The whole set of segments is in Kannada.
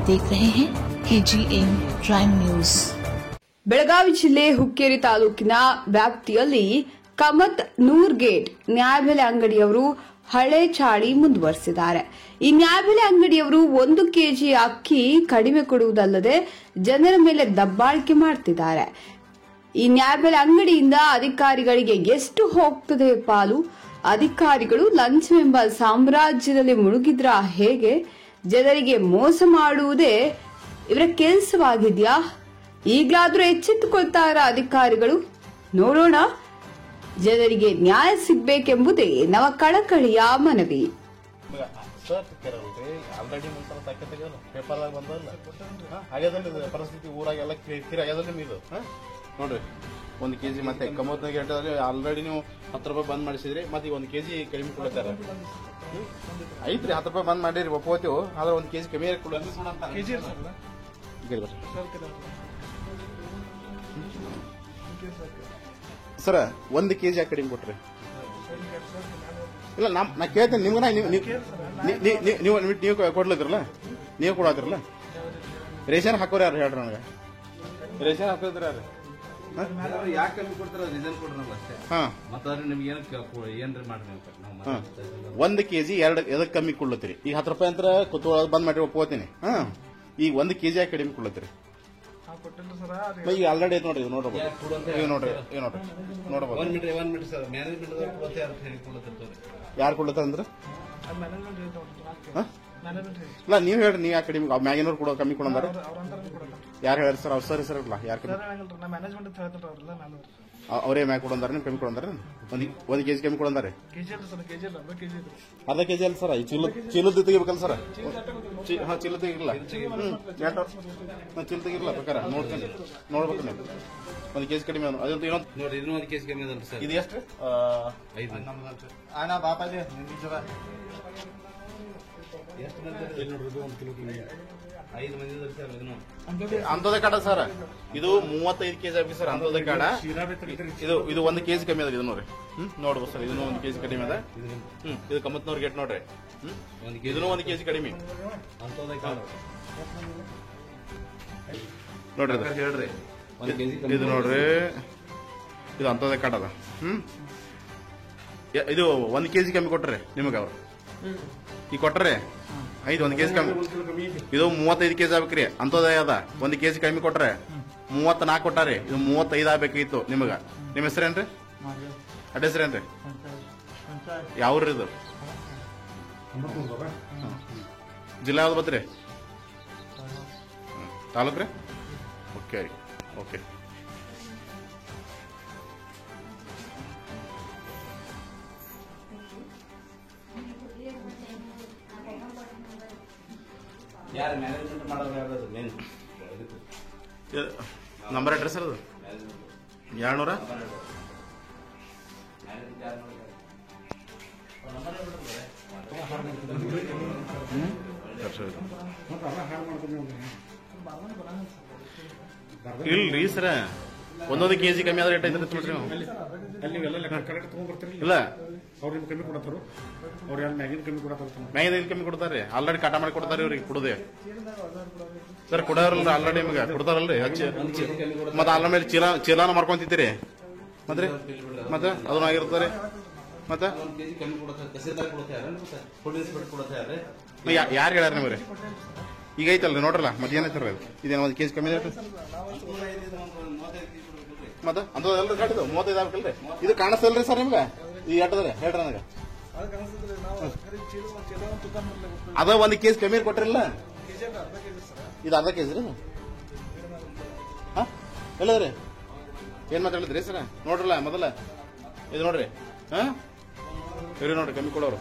आप देख रहे हैं KGM प्राइम न्यूज। ಬೆಳಗಾವಿ ಜಿಲ್ಲೆ ಹುಕ್ಕೇರಿ ತಾಲೂಕಿನ ವ್ಯಾಪ್ತಿಯಲ್ಲಿ ಕಮತ್ ನೂರ್ ಗೇಟ್ ನ್ಯಾಯಬೆಲೆ ಅಂಗಡಿಯವರು ಹಳೆ ಚಾಳಿ ಮುಂದುವರೆಸಿದ್ದಾರೆ. ಈ ನ್ಯಾಯಬೆಲೆ ಅಂಗಡಿಯವರು 1 ಕೆಜಿ ಅಕ್ಕಿ ಕಡಿಮೆ ಕೊಡುವುದಲ್ಲದೆ ಜನರ ಮೇಲೆ ದಬ್ಬಾಳಿಕೆ ಮಾಡುತ್ತಿದ್ದಾರೆ. ಈ ನ್ಯಾಯಬೆಲೆ ಅಂಗಡಿಯಿಂದ ಅಧಿಕಾರಿಗಳಿಗೆ ಎಷ್ಟು ಹೋಗ್ತದೆ ಪಾಲು? ಅಧಿಕಾರಿಗಳು ಲಂಚವೆಂಬ ಸಾಮ್ರಾಜ್ಯದಲ್ಲಿ ಮುಳುಗಿದ್ರ ಹೇಗೆ? ಜನರಿಗೆ ಮೋಸ ಮಾಡುವುದೇ ಇವರ ಕೆಲಸವಾಗಿದೆಯಾ? ಈಗಲಾದರೂ ಎಚ್ಚೆತ್ತುಕೊಳ್ತಾರ ಅಧಿಕಾರಿಗಳು? ನೋಡೋಣ. ಜನರಿಗೆ ನ್ಯಾಯ ಸಿಗಬೇಕೆಂಬುದೇ ನಮ್ಮ ಕಳಕಳಿಯ ಮನವಿ. ಆಲ್ರೆಡಿ ಪೇಪರ್ದಾಗ ಬಂದಲ್ಲ ಆಗ್ಯದಲ್ಲ ಪರಿಸ್ಥಿತಿ ಊರಾಗೆಲ್ಲ ಕಿರಿ ಆಗ್ಯದಲ್ಲ ಇದು ನೋಡ್ರಿ 1 ಕೆಜಿ ಮತ್ತೆ ಕಮೋತ್ನಾಗ ಆಲ್ರೆಡಿ ನೀವು 10 ರೂಪಾಯಿ ಬಂದ್ ಮಾಡಿಸಿದ್ರಿ ಮತ್ತೆ ಈಗ 1 ಕೆಜಿ ಕಡಿಮೆ ಕೊಡ್ತಾರೆ. ಐತ್ರಿ 10 ರೂಪಾಯಿ ಬಂದ್ ಮಾಡಿರಿ ಒಪ್ಪೋತೀವಿ ಆದ್ರೆ 1 ಕೆಜಿ ಕಮ್ಮಿ ಸರ 1 ಕೆಜಿ ಯಾಕೆ ಕಡಿಮೆ ಕೊಟ್ರಿ? ಇಲ್ಲ ನಾ ಕೇಳ್ತೇನೆ ನಿಮ್ಗೆ ನೀವು ಕೊಡ್ಲತ್ತಿರಲ್ಲ, ನೀವು ಕೊಡತ್ತಿರಲ್ಲ. ರೇಷನ್ ಹಾಕೋರು ಯಾರು ಹೇಳ್ರಿ ನನಗೆ? ರೇಷನ್ ಹಾಕೋದ್ರ ಯಾರು? ಯಾಕೆ ಕಮ್ಮಿ ಕೊಡ್ತಾರ ರೀಸನ್ ಕೊಡ್ರಿ ಅಷ್ಟೇ. ಹಾ ಮತ್ತೆ ನಿಮ್ಗೆ ಏನ್ರಿ ಮಾಡ್ರಿ 1 ಕೆಜಿ ಎದಕ್ ಕಮ್ಮಿ ಕೊಡ್ಲತ್ತೀರಿ? ಈಗ 10 ರೂಪಾಯಿ ಅಂತ ಕುತ್ಕೊಳ್ಳೋದು ಬಂದ್ ಮಾಡಿ ಒಪ್ಕೋತೀನಿ. ಈಗ 1 ಕೆಜಿ ಯಾಕೆ ಕಡಿಮೆ ಕೊಡ್ಲತ್ತೀರಿ? ಈಗ ಆಲ್ರೆಡಿ ಐತೆ ನೋಡ್ರಿ, ಇದು ನೋಡ್ರಿ, ಈಗ ನೋಡ್ರಿ, ಈಗ ನೋಡ್ರಿ ನೋಡ್ಬೋದು. 1 ಮಿನಿಟ್ ಸರ್, ಮ್ಯಾನೇಜ್ಮೆಂಟ್ ಯಾರು ಕೊಡ್ಲತ್ತಾರ ಅಂದ್ರೆ ಇಲ್ಲ ನೀವು ಹೇಳ್ರಿ, ನೀವು ಯಾಕೆ ಕಡಿಮೆ ಮ್ಯಾಗಿನವ್ರು ಕೊಡೋ ಕಮ್ಮಿ ಕೊಡಂದಾರ? ಯಾರು ಹೇಳ್ರಿ ಸರ್? ಅವ್ರ ಸರಿ ಇಲ್ಲ ಯಾರು ಅವರೇ ಮ್ಯಾಗ ಕೊಡಂದಾರ? ನಿಮ್ ಕಮ್ಮಿ ಕೊಡಂದಾರ? 1 ಕೆಜಿ ಕಮ್ಮಿ ಕೊಡಂದಾರೆ? ಅರ್ಧ ಕೆಜಿ ಅಲ್ಲ ಸರ್, ಚೀಲದ ತೆಗಿಬೇಕಲ್ಲ ಸರ್? ಚೀಲ ತೆಗಿರಲ್ಲ, ಚೀಲ ತೆಗಿರಲ್ಲ ಬೇಕಾರೆ ನೋಡ್ತೀನಿ, ನೋಡ್ಬೇಕು ನೀವು. 1 ಕೆಜಿ ಕಡಿಮೆ ಅದಂತೂ ಇನ್ನೊಂದು ನೋಡಿ, ಇದನ್ನು 1 ಕೆಜಿ ಕಮ್ಮಿ ಅದಲ್ಲ ಸರ್. ಇದು ಎಷ್ಟು? 5 ಅಣ್ಣ ಬಾಪಾಜಿ ಎಷ್ಟು ಮಂದಿ ನೋಡ್ರಿ? 1 ಕಿಲೋ 5 ಮಂದಿ ಸರ್. ಇದನ್ನು ಅಂತದೇ ಕಾಡ ಸರ್, ಇದು 35 ಕೆಜಿ ಆಗಿ ಸರ್ ಅಂತದೇ ಕಾಡ. ಇದು 1 ಕೆಜಿ ಕಮ್ಮಿ ಅದ, ಇದು ನೋಡ್ರಿ. ನೋಡ್ಬೋದು ಸರ್, ಇದನ್ನು 1 ಕೆಜಿ ಕಡಿಮೆ ಅದ. ಇದು ಕಮತ್ನವ್ರ ಗೇಟ್ ನೋಡ್ರಿ, ಇದನ್ನು 1 ಕೆಜಿ ಕಡಿಮೆ ನೋಡ್ರಿ. ಹೇಳ್ರಿ, ಇದು ನೋಡ್ರಿ, ಇದು ಅಂತದೇ ಕಾಡ ಅದ. ಇದು 1 ಕೆಜಿ ಕಮ್ಮಿ ಕೊಟ್ರೆ ನಿಮಗೆ ಅವ್ರು ಈಗ ಕೊಟ್ರೆ 1 ಕೆಜಿ ಕಮ್ಮಿ. ಇದು 35 ಕೆಜಿ ಆಗ್ಬೇಕ್ರಿ, ಅಂತದೇ ಅದ. 1 ಕೆಜಿ ಕಮ್ಮಿ ಕೊಟ್ರೆ 34 ಕೊಟ್ಟಾರಿ, ಇದು 35 ಆಗ್ಬೇಕಿತ್ತು ನಿಮಗ. ನಿಮ್ಮ ಹೆಸರೇನ್ರಿ? ಅಡ್ಡ ಹೆಸರೇನ್ರಿ? ಯಾವ್ರಿ ಇದು? ಜಿಲ್ಲಾ ಯಾವ್ದು ಬತ್ರಿ? ತಾಲೂಕ್ ರೀ? Okay okay. ಯಾರು ಮ್ಯಾನೇಜ್ಮೆಂಟ್ ಮಾಡೋದು ಯಾರು ಮೇನ್ ನಂಬರ್ ಅಡ್ರೆಸ್ ಅದು 200 ಇಲ್ರಿ ಸರ. 1 ಕೆಜಿ ಕಮ್ಮಿ ಆದ್ರೆ ಎಷ್ಟು ಐತೆ ನೋಡ್ರಿ ನಾವು? ಇಲ್ಲ ಅವ್ರಿಗೆ ಕಮ್ಮಿ ಕೊಡತ್ತಾರ, ಅವ್ರು ಯಾರು ಮ್ಯಾಗಿನ ಕಮ್ಮಿ ಕೊಡತ್ತಾರ? ಮ್ಯಾಗಿನ ಕಮ್ಮಿ ಕೊಡ್ತಾರ್ರಿ, ಆಲ್ರೆಡಿ ಕಾಟ ಮಾಡಿ ಕೊಡ್ತಾರ ಇವ್ರಿಗೆ ಕುಡದೆ ಸರ್. ಕೊಡೋರಲ್ರಿ ಆಲ್ರೆಡಿ ನಿಮ್ಗೆ ಕೊಡ್ತಾರಲ್ರಿ ಹಚ್ಚಿ. ಮತ್ತೆ ಅಲ್ಲ ಮೇಲೆ ಚೀಲಾನ ಮಾರ್ಕೊಂತಿದ್ದೀರಿ ಮತ್ತೆ ಅದನ್ನ ಆಗಿರ್ತಾರೆ. ಮತ್ತೆ ಯಾರು ಹೇಳ್ಯಾರ ನಿಮ್ರಿ? ಈಗ ಐತಲ್ರಿ ನೋಡ್ರಲ್ಲ, ಮತ್ತೆ ಏನೈತಾರ ಇದೇನು 1 ಕೆಜಿ ಕಮ್ಮಿ ಐತೆ ಮತ್ತೆ ಅಂತದಲ್ರಿ ಕಟ್ಟಿದ್ದು 35 ಆಗ್ಬೇಕಲ್ರಿ? ಇದು ಕಾಣಿಸ್ತಲ್ರಿ ಸರ್ ನಿಮ್ಗೆ? ಈಗ ಎಟ್ಟದ್ರಿ ಹೇಳ್ರಿ ನನಗೆ? ಅದ 1 ಕೆಜಿ ಕಮ್ಮಿ ಕೊಟ್ರಿಲ್ಲ? ಇದು ಅರ್ಧ ಕೆಜಿ ರೀ? ಎಲ್ಲದ್ರಿ ಏನ್ ಮಾತಾಡಿದ್ರಿ ಸರ್? ನೋಡ್ರಲ್ಲ ಮೊದಲ ಇದು ನೋಡ್ರಿ. ಇವ್ರಿ ನೋಡ್ರಿ ಕಮ್ಮಿ ಕೊಡೋರು.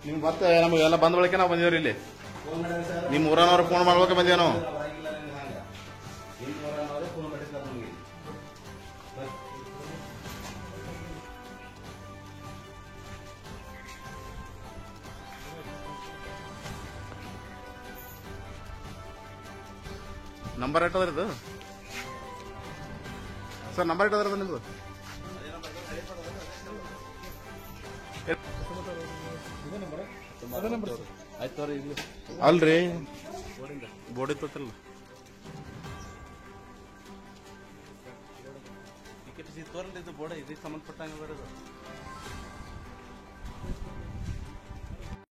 ನಿಮ್ ಮತ್ತೆ ನಮಗೆಲ್ಲ ಬಂದ ಬಳಿಕ ನಾವು ಬಂದಿವ್ರಿ ಇಲ್ಲಿ. ನಿಮ್ ಊರನವ್ರು ಫೋನ್ ಮಾಡ್ಬೇಕ ಬಂದೇವ್ ನಾವು. ನಂಬರ್ ಎಟ್ಟದ್ರಿ ಇದು ಸರ್? ನಂಬರ್ ಎಟ್ಟದ್ರದ ನಿಮ್ದು? ಅದೇ ನಂಬರ್ ಆಯ್ತು ತೋರಿ ಇಲ್ಲಿ ಅಲ್ರಿ ಬೋರ್ಡ್ ಇತ್ತಲ್ಲ ಟಿಕೆಟ್ ತೋರಲ್ಲ ಇದು ಬೋರ್ಡ್ ಇದಕ್ಕೆ ಸಂಬಂಧಪಟ್ಟಂಗೆ ಬರೋದು